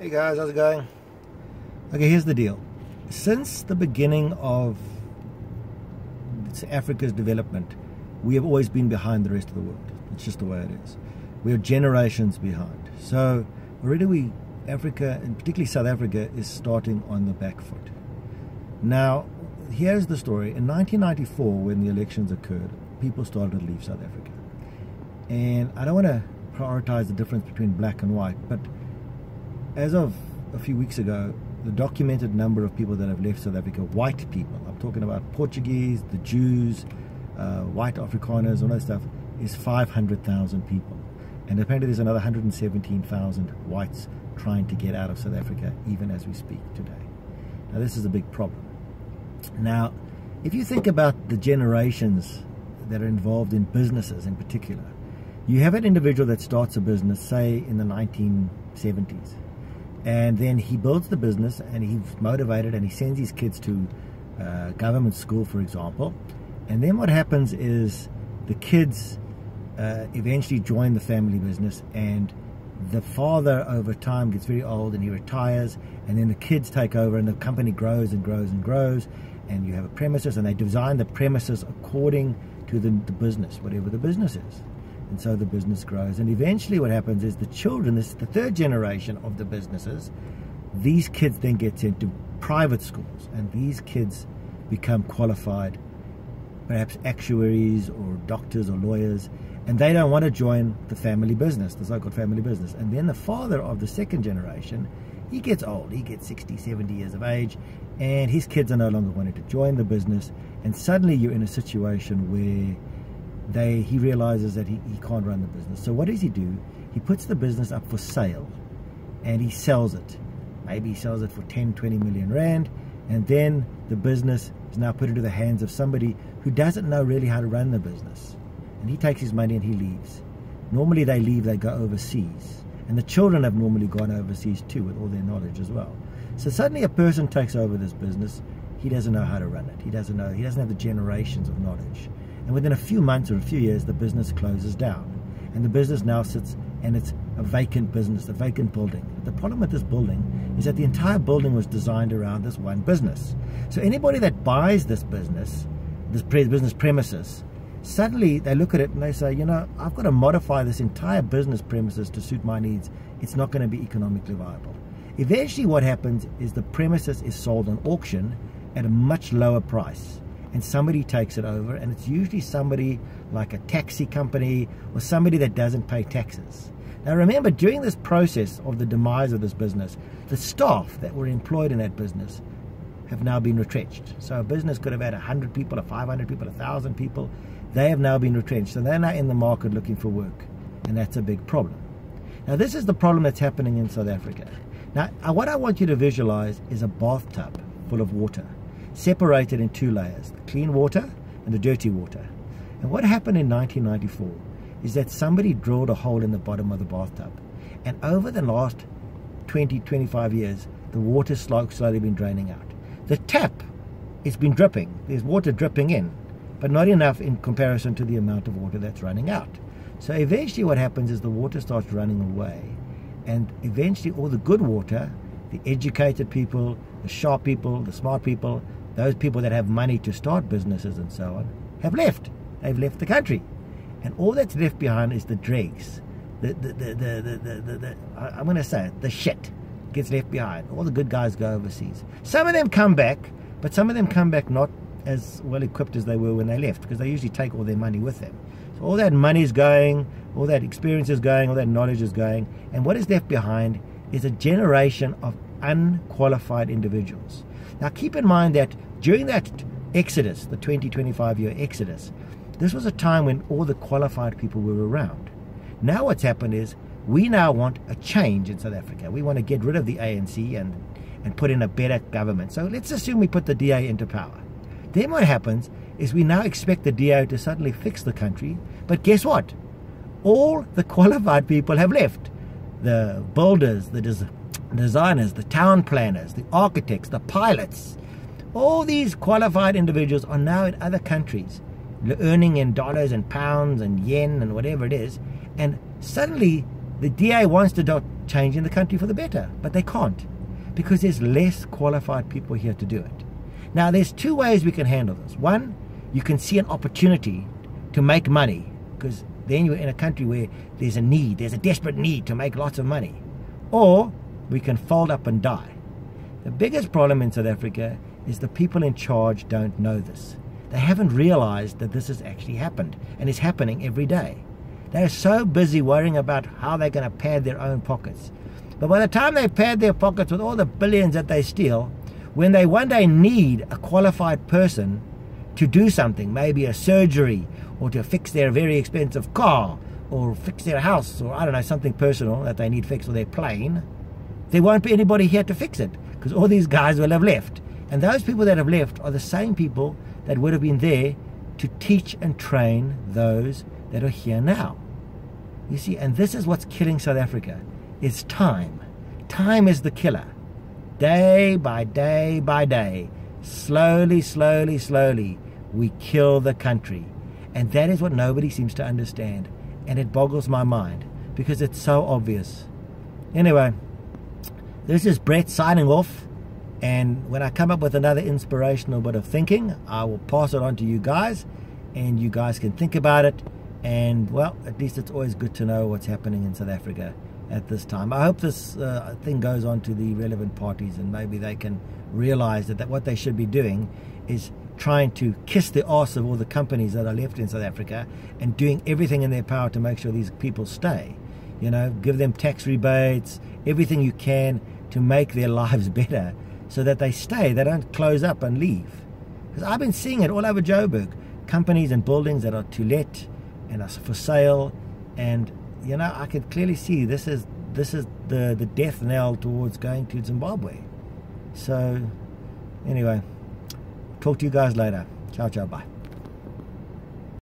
Hey guys, how's it going? Okay, here's the deal. Since the beginning of Africa's development, we have always been behind the rest of the world. It's just the way it is. We are generations behind. So already Africa, and particularly South Africa, is starting on the back foot. Now, here's the story. In 1994, when the elections occurred, people started to leave South Africa. And I don't want to prioritize the difference between black and white, but as of a few weeks ago, the documented number of people that have left South Africa, white people, I'm talking about Portuguese, the Jews, white Afrikaners, all that stuff, is 500,000 people. And apparently there's another 117,000 whites trying to get out of South Africa, even as we speak today. Now this is a big problem. Now, if you think about the generations that are involved in businesses in particular, you have an individual that starts a business, say in the 1970s. And then he builds the business and he's motivated and he sends his kids to government school, for example. And then what happens is the kids eventually join the family business, and the father over time gets very old and he retires, and then the kids take over and the company grows and grows and grows, and you have a premises, and they design the premises according to the business, whatever the business is. And so the business grows, and eventually what happens is the children, this is the third generation of the businesses, these kids then get sent to private schools, and these kids become qualified, perhaps actuaries or doctors or lawyers, and they don't want to join the family business, the so-called family business. And then the father of the second generation, he gets old, he gets 60, 70 years of age, and his kids are no longer wanting to join the business, and suddenly you're in a situation where he realizes that he can't run the business. So what does he do? He puts the business up for sale and he sells it. Maybe he sells it for 10, 20 million rand, and then the business is now put into the hands of somebody who doesn't know really how to run the business. And he takes his money and he leaves. Normally they leave, they go overseas. And the children have normally gone overseas too, with all their knowledge as well. So suddenly a person takes over this business, he doesn't know how to run it. He doesn't have the generations of knowledge. And within a few months or a few years, the business closes down. And the business now sits, and it's a vacant business, a vacant building. But the problem with this building is that the entire building was designed around this one business. So anybody that buys this business premises, suddenly they look at it and they say, you know, I've got to modify this entire business premises to suit my needs. It's not going to be economically viable. Eventually what happens is the premises is sold on auction at a much lower price, and somebody takes it over, and it's usually somebody like a taxi company or somebody that doesn't pay taxes. Now remember, during this process of the demise of this business, the staff that were employed in that business have now been retrenched. So a business could have had 100 people or 500 people, 1,000 people. They have now been retrenched, so they're now in the market looking for work, and that's a big problem. Now this is the problem that's happening in South Africa. Now what I want you to visualize is a bathtub full of water, separated in two layers, the clean water and the dirty water. And what happened in 1994 is that somebody drilled a hole in the bottom of the bathtub, and over the last 20, 25 years, the water's slowly been draining out. The tap, it's been dripping, there's water dripping in, but not enough in comparison to the amount of water that's running out. So eventually what happens is the water starts running away, and eventually all the good water, the educated people, the sharp people, the smart people, those people that have money to start businesses and so on, have left. They've left the country. And all that's left behind is the dregs. I'm going to say it, the shit gets left behind. All the good guys go overseas. Some of them come back, but some of them come back not as well equipped as they were when they left, because they usually take all their money with them. So all that money is going, all that experience is going, all that knowledge is going, and what is left behind is a generation of unqualified individuals. Now keep in mind that during that exodus, the 25-year exodus, this was a time when all the qualified people were around. Now what's happened is we now want a change in South Africa. We want to get rid of the ANC and put in a better government. So let's assume we put the DA into power. Then what happens is we now expect the DA to suddenly fix the country, but guess what? All the qualified people have left. The builders, the designers, the town planners, the architects, the pilots, all these qualified individuals are now in other countries, earning in dollars and pounds and yen and whatever it is, and suddenly the DA wants to changing the country for the better. But they can't, because there's less qualified people here to do it. Now, there's two ways we can handle this. One, you can see an opportunity to make money, because then you're in a country where there's a need, there's a desperate need to make lots of money. Or we can fold up and die. The biggest problem in South Africa is the people in charge don't know this. They haven't realized that this has actually happened, and is happening every day. They're so busy worrying about how they're going to pad their own pockets. But by the time they pad their pockets with all the billions that they steal, when they one day need a qualified person to do something, maybe a surgery, or to fix their very expensive car, or fix their house, or I don't know, something personal that they need fixed, or their plane, there won't be anybody here to fix it, because all these guys will have left. And those people that have left are the same people that would have been there to teach and train those that are here now. You see, and this is what's killing South Africa, is time. Time is the killer. Day by day by day, slowly, slowly, slowly, we kill the country. And that is what nobody seems to understand. And it boggles my mind, because it's so obvious. Anyway, this is Brett signing off. And when I come up with another inspirational bit of thinking, I will pass it on to you guys, and you guys can think about it. And, well, at least it's always good to know what's happening in South Africa at this time. I hope this thing goes on to the relevant parties, and maybe they can realize that what they should be doing is trying to kiss the arse of all the companies that are left in South Africa, and doing everything in their power to make sure these people stay. You know, give them tax rebates, everything you can to make their lives better, so that they stay, they don't close up and leave. Because I've been seeing it all over Joburg. Companies and buildings that are to let and are for sale. And, you know, I can clearly see this is the death knell towards going to Zimbabwe. So, anyway, talk to you guys later. Ciao, ciao, bye.